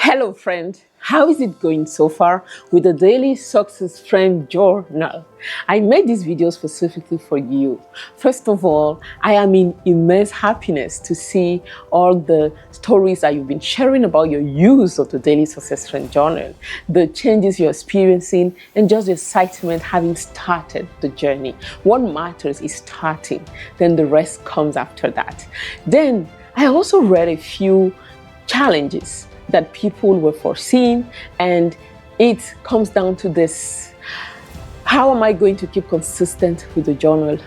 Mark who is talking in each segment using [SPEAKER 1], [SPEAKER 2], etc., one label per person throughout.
[SPEAKER 1] Hello, friend. How is it going so far with the Daily Success Friend Journal? I made this video specifically for you. First of all, I am in immense happiness to see all the stories that you've been sharing about your use of the Daily Success Friend Journal, the changes you're experiencing, and just the excitement having started the journey. What matters is starting, then the rest comes after that. Then I also read a few challenges that people were foreseeing, and it comes down to this: how am I going to keep consistent with the journal?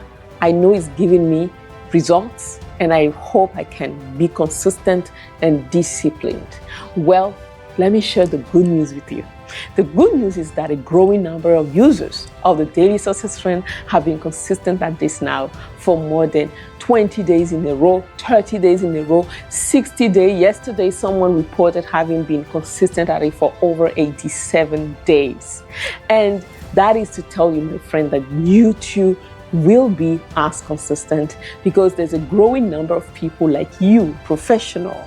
[SPEAKER 1] I know it's giving me results, and I hope I can be consistent and disciplined. Well, let me share the good news with you. The good news is that a growing number of users of the Daily Success Friend have been consistent at this now for more than 20 days in a row, 30 days in a row, 60 days. Yesterday, someone reported having been consistent at it for over 87 days. And that is to tell you, my friend, that you too will be as consistent, because there's a growing number of people like you, professional,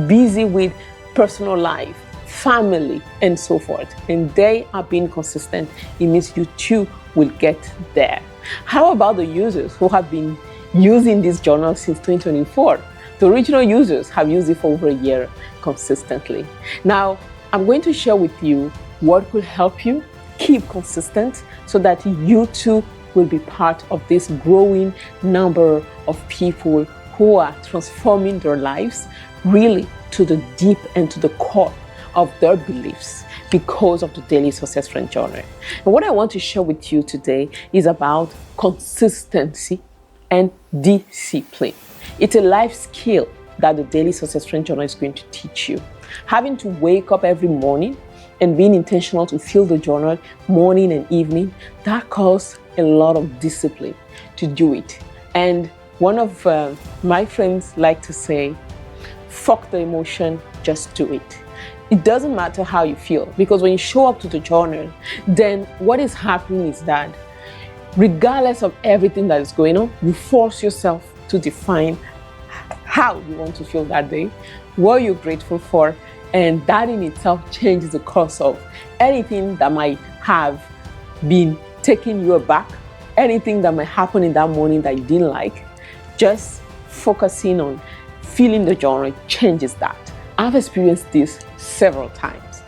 [SPEAKER 1] busy with personal life, family, and so forth, and they are being consistent. It means you too will get there. How about the users who have been using this journal since 2024? The original users have used it for over a year consistently. Now, I'm going to share with you what could help you keep consistent so that you too will be part of this growing number of people who are transforming their lives really to the deep and to the core of their beliefs because of the Daily Success Friend Journal. And what I want to share with you today is about consistency and discipline. It's a life skill that the Daily Success Friend Journal is going to teach you. Having to wake up every morning and being intentional to fill the journal morning and evening, that calls a lot of discipline to do it. And one of my friends like to say, fuck the emotion, just do it. It doesn't matter how you feel, because when you show up to the journal, then what is happening is that regardless of everything that is going on, you force yourself to define how you want to feel that day, what you're grateful for, and that in itself changes the course of anything that might have been taking you aback, anything that might happen in that morning that you didn't like. Just focusing on feeling the journal changes that. I've experienced this several times.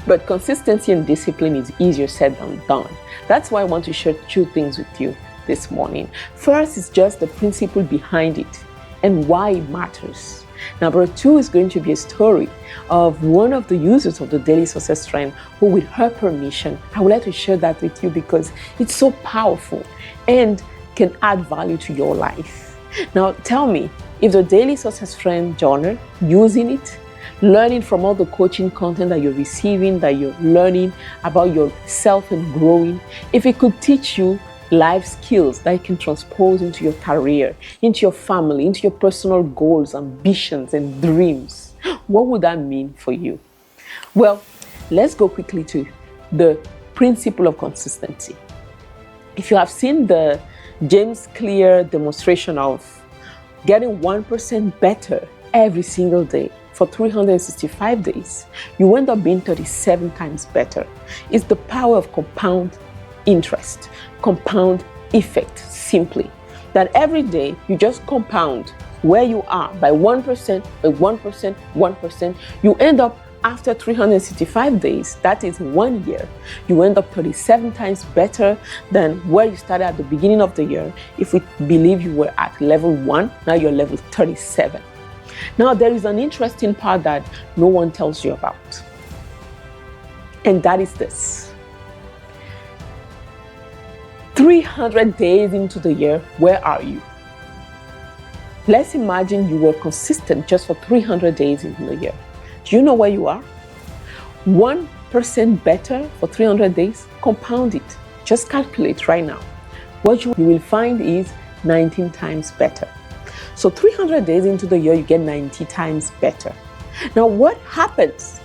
[SPEAKER 1] But consistency and discipline is easier said than done. That's why I want to share two things with you this morning. First is just the principle behind it and why it matters. Number two is going to be a story of one of the users of the Daily Success Friend who, with her permission, I would like to share that with you because it's so powerful and can add value to your life. Now, tell me, if the Daily Success Friend Journal, using it, learning from all the coaching content that you're receiving, that you're learning about yourself and growing, if it could teach you life skills that you can transpose into your career, into your family, into your personal goals, ambitions, and dreams, what would that mean for you? Well, let's go quickly to the principle of consistency. If you have seen the James Clear demonstration of getting 1% better every single day for 365 days, you end up being 37 times better. It's the power of compound interest, compound effect, simply. That every day you just compound where you are by 1%, by 1%, 1%, you end up after 365 days, that is 1 year, you end up 37 times better than where you started at the beginning of the year. If we believe you were at level 1, now you're level 37. Now, there is an interesting part that no one tells you about, and that is this: 300 days into the year, where are you? Let's imagine you were consistent just for 300 days in the year. Do you know where you are? 1% better for 300 days? Compound it. Just calculate right now. What you will find is 19 times better. So 300 days into the year, you get 90 times better. Now, what happens?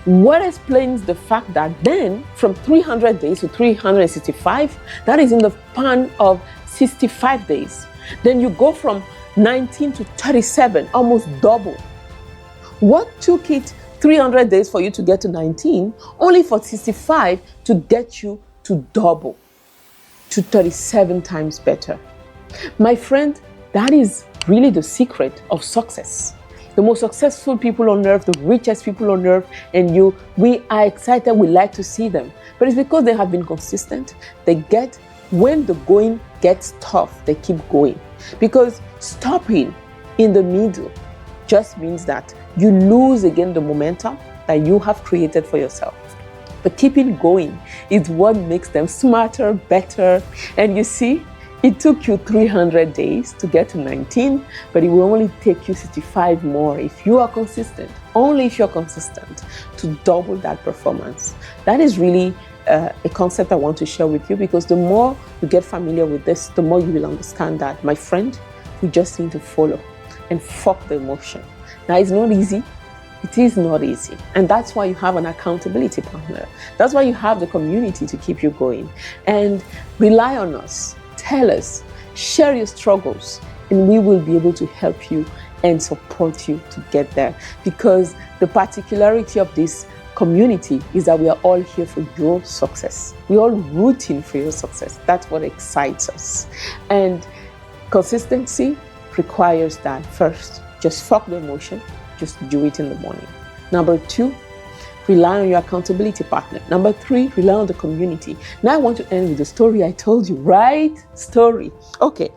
[SPEAKER 1] What explains the fact that then from 300 days to 365, that is in the span of 65 days, then you go from 19 to 37, almost double. What took it 300 days for you to get to 19, only for 65 to get you to double, to 37 times better? My friend, that is really the secret of success. The most successful people on earth, the richest people on earth, and we are excited, we like to see them. But it's because they have been consistent. When the going gets tough, they keep going. Because stopping in the middle just means that you lose again the momentum that you have created for yourself. But keeping going is what makes them smarter, better. And you see, it took you 300 days to get to 19, but it will only take you 65 more if you are consistent, only if you're consistent, to double that performance. That is really a concept I want to share with you, because the more you get familiar with this, the more you will understand that, my friend, we just need to follow and fuck the emotion. Now, it's not easy. It is not easy. And that's why you have an accountability partner. That's why you have the community to keep you going. And rely on us. Tell us, share your struggles, and we will be able to help you and support you to get there. Because the particularity of this community is that we are all here for your success. We're all rooting for your success. That's what excites us. And consistency requires that. First, just fuck the emotion. Just do it in the morning. Number 2, rely on your accountability partner. Number 3, rely on the community. Now I want to end with the story I told you, right? Story. Okay,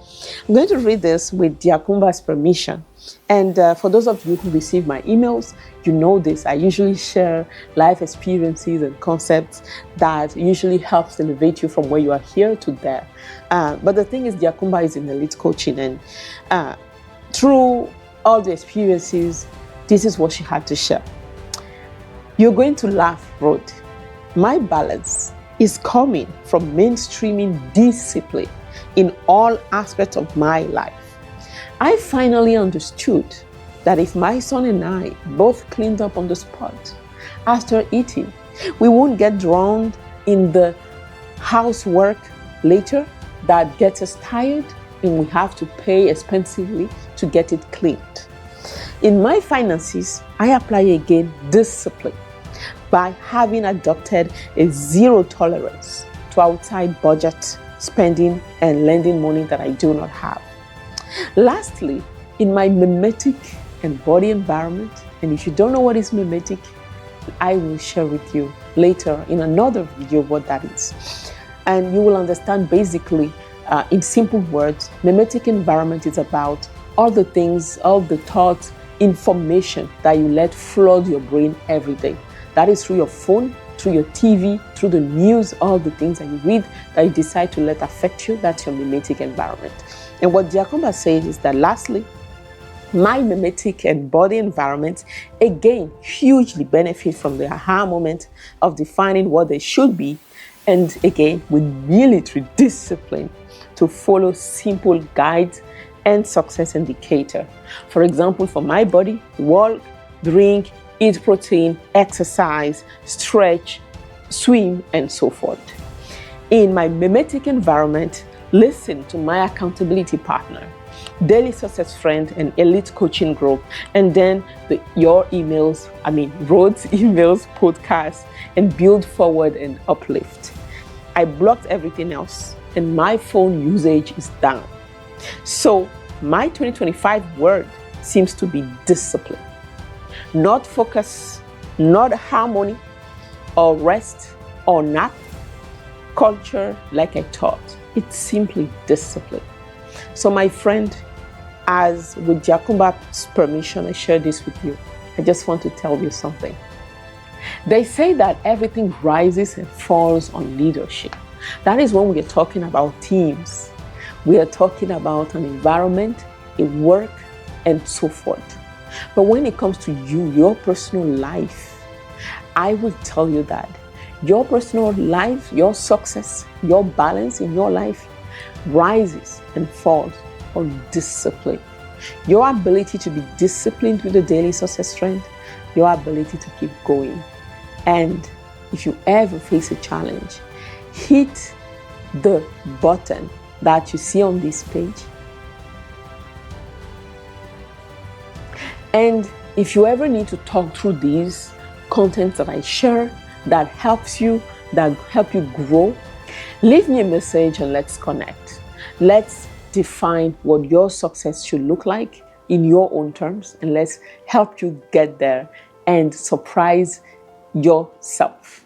[SPEAKER 1] I'm going to read this with Diakumba's permission. And for those of you who receive my emails, you know this. I usually share life experiences and concepts that usually helps elevate you from where you are here to there. But the thing is, Diakumba is in elite coaching, and through all the experiences, this is what she had to share. You're going to laugh, Rod. My balance is coming from mainstreaming discipline in all aspects of my life. I finally understood that if my son and I both cleaned up on the spot after eating, we won't get drowned in the housework later that gets us tired and we have to pay expensively to get it cleaned. In my finances, I apply again discipline by having adopted a zero tolerance to outside budget spending and lending money that I do not have. Lastly, in my mimetic and body environment, and if you don't know what is mimetic, I will share with you later in another video what that is. And you will understand basically, in simple words, mimetic environment is about all the things, all the thoughts, information that you let flood your brain every day. That is through your phone, through your TV, through the news, all the things that you read that you decide to let affect you. That's your mimetic environment. And what Diakumba says is that lastly, my mimetic and body environment, again, hugely benefit from the aha moment of defining what they should be, and again, with military discipline to follow simple guides and success indicator. For example, for my body, walk, drink, eat protein, exercise, stretch, swim, and so forth. In my mimetic environment, listen to my accountability partner, daily success friend, and elite coaching group, and then your emails, Rod's emails, podcasts, and build forward and uplift. I blocked everything else, and my phone usage is down. So my 2025 word seems to be discipline. Not focus, not harmony, or rest, or nap, culture like I taught. It's simply discipline. So my friend, as with Diakumba's permission, I share this with you. I just want to tell you something. They say that everything rises and falls on leadership. That is when we are talking about teams. We are talking about an environment, a work, and so forth. But when it comes to you, your personal life, I will tell you that your personal life, your success, your balance in your life rises and falls on discipline. Your ability to be disciplined with the daily success trend, your ability to keep going. And if you ever face a challenge, hit the button that you see on this page and If you ever need to talk through these contents that I share that helps you, that help you grow, leave me a message and let's connect. Let's define what your success should look like in your own terms, and let's help you get there and surprise yourself.